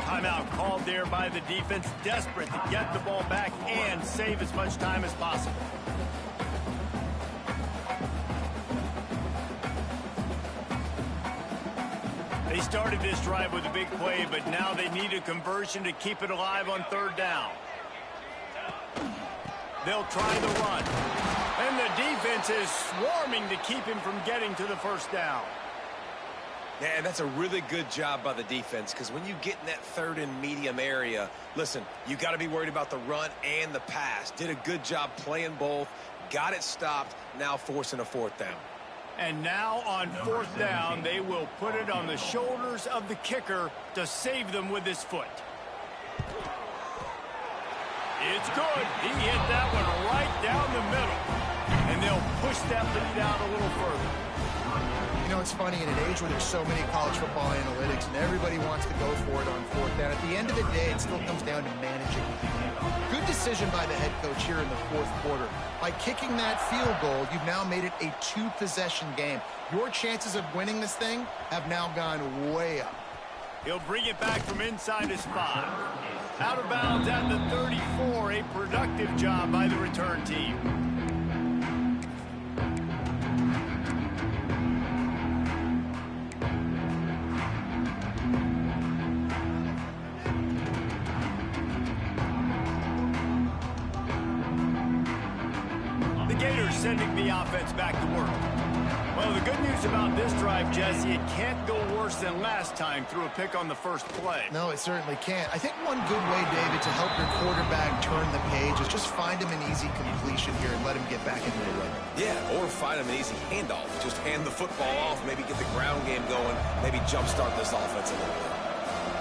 Timeout called there by the defense, desperate to get the ball back and save as much time as possible. They started this drive with a big play, but now they need a conversion to keep it alive on third down. They'll try the run. And the defense is swarming to keep him from getting to the first down. Yeah, and that's a really good job by the defense, because when you get in that third and medium area, listen, you got to be worried about the run and the pass. Did a good job playing both, got it stopped, now forcing a fourth down. And now on fourth down, they will put it on the shoulders of the kicker to save them with his foot. It's good. He hit that one right down the middle. And they'll push that lead out a little further. You know, it's funny, in an age where there's so many college football analytics and everybody wants to go for it on fourth down, at the end of the day, it still comes down to managing. Good decision by the head coach here in the fourth quarter. By kicking that field goal, you've now made it a two-possession game. Your chances of winning this thing have now gone way up. He'll bring it back from inside his 5. Out of bounds at the 34, a productive job by the return team. Sending the offense back to work. Well, the good news about this drive, Jesse, it can't go worse than last time through a pick on the first play. No, it certainly can't. I think one good way, David, to help your quarterback turn the page is just find him an easy completion here and let him get back into the rhythm. Yeah, or find him an easy handoff. Just hand the football off, maybe get the ground game going, maybe jumpstart this offense a little bit.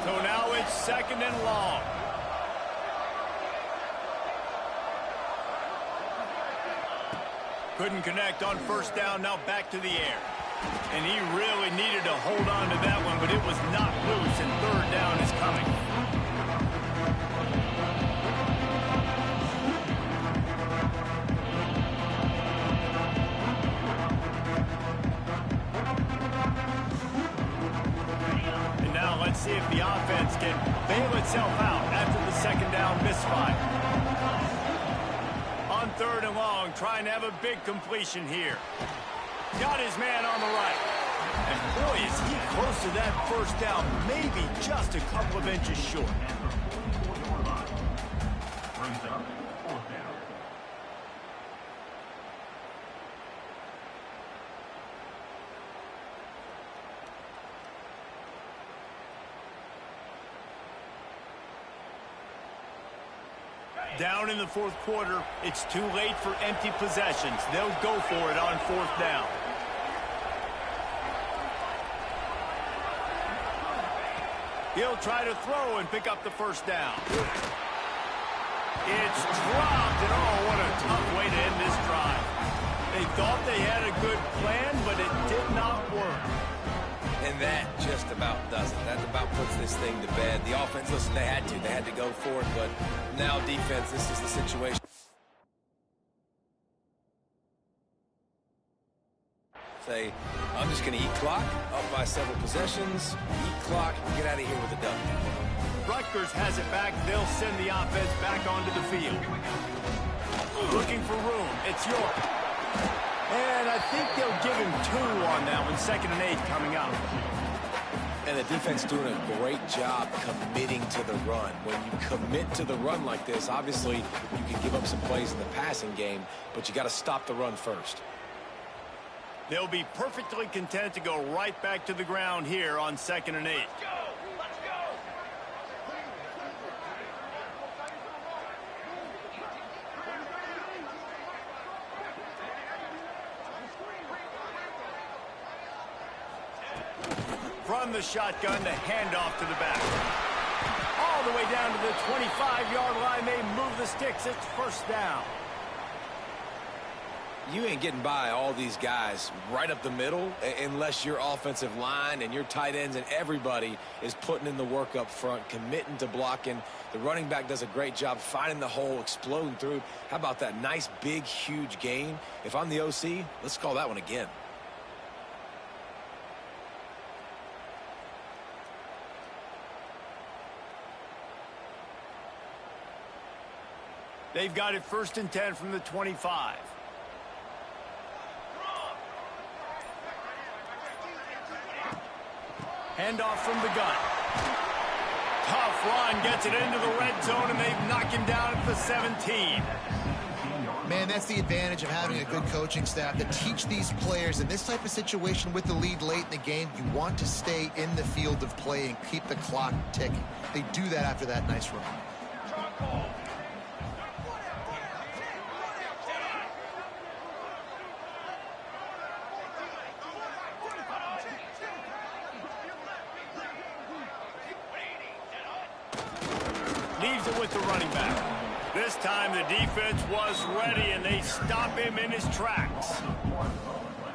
So now it's second and long. Couldn't connect on first down, now back to the air. And he really needed to hold on to that one, but it was not loose, and third down is coming. And now let's see if the offense can bail itself out after the second down misfire. On third and long, trying to have a big completion here. Got his man on the right. And boy, is he close to that first down, maybe just a couple of inches short. Brings up fourth down. Down in the fourth quarter, it's too late for empty possessions. They'll go for it on fourth down. He'll try to throw and pick up the first down. It's dropped, and oh, what a tough way to end this drive. They thought they had a good plan, but it did not work. And that just about does it. That about puts this thing to bed. The offense, listen, they had to go for it, but now defense, this is the situation. Say, I'm just going to eat clock, up by several possessions, eat clock, and get out of here with a W. Rutgers has it back. They'll send the offense back onto the field. Looking for room. It's York. And I think they'll give him 2 on that one. 2nd and 8 coming up. And the defense doing a great job committing to the run. When you commit to the run like this, obviously you can give up some plays in the passing game, but you got to stop the run first. They'll be perfectly content to go right back to the ground here on 2nd and 8. From the shotgun, the handoff to the back. All the way down to the 25-yard line. They move the sticks. It's first down. You ain't getting by all these guys right up the middle unless your offensive line and your tight ends and everybody is putting in the work up front, committing to blocking. The running back does a great job finding the hole, exploding through. How about that nice, big, huge gain? If I'm the OC, let's call that one again. They've got it 1st and 10 from the 25. Handoff from the gun. Tough run, gets it into the red zone, and they've knocked him down at the 17. Man, that's the advantage of having a good coaching staff to teach these players in this type of situation with the lead late in the game. You want to stay in the field of play and keep the clock ticking. They do that after that nice run. Leaves it with the running back. This time the defense was ready, and they stop him in his tracks.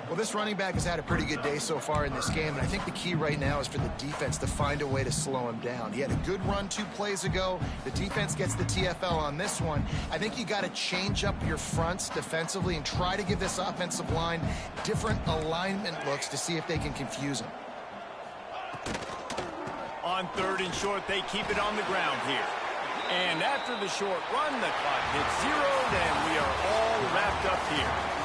Well, this running back has had a pretty good day so far in this game, and I think the key right now is for the defense to find a way to slow him down. He had a good run 2 plays ago. The defense gets the TFL on this one. I think you got to change up your fronts defensively and try to give this offensive line different alignment looks to see if they can confuse him. On 3rd and short, they keep it on the ground here. And after the short run, the clock hits 0, and we are all wrapped up here.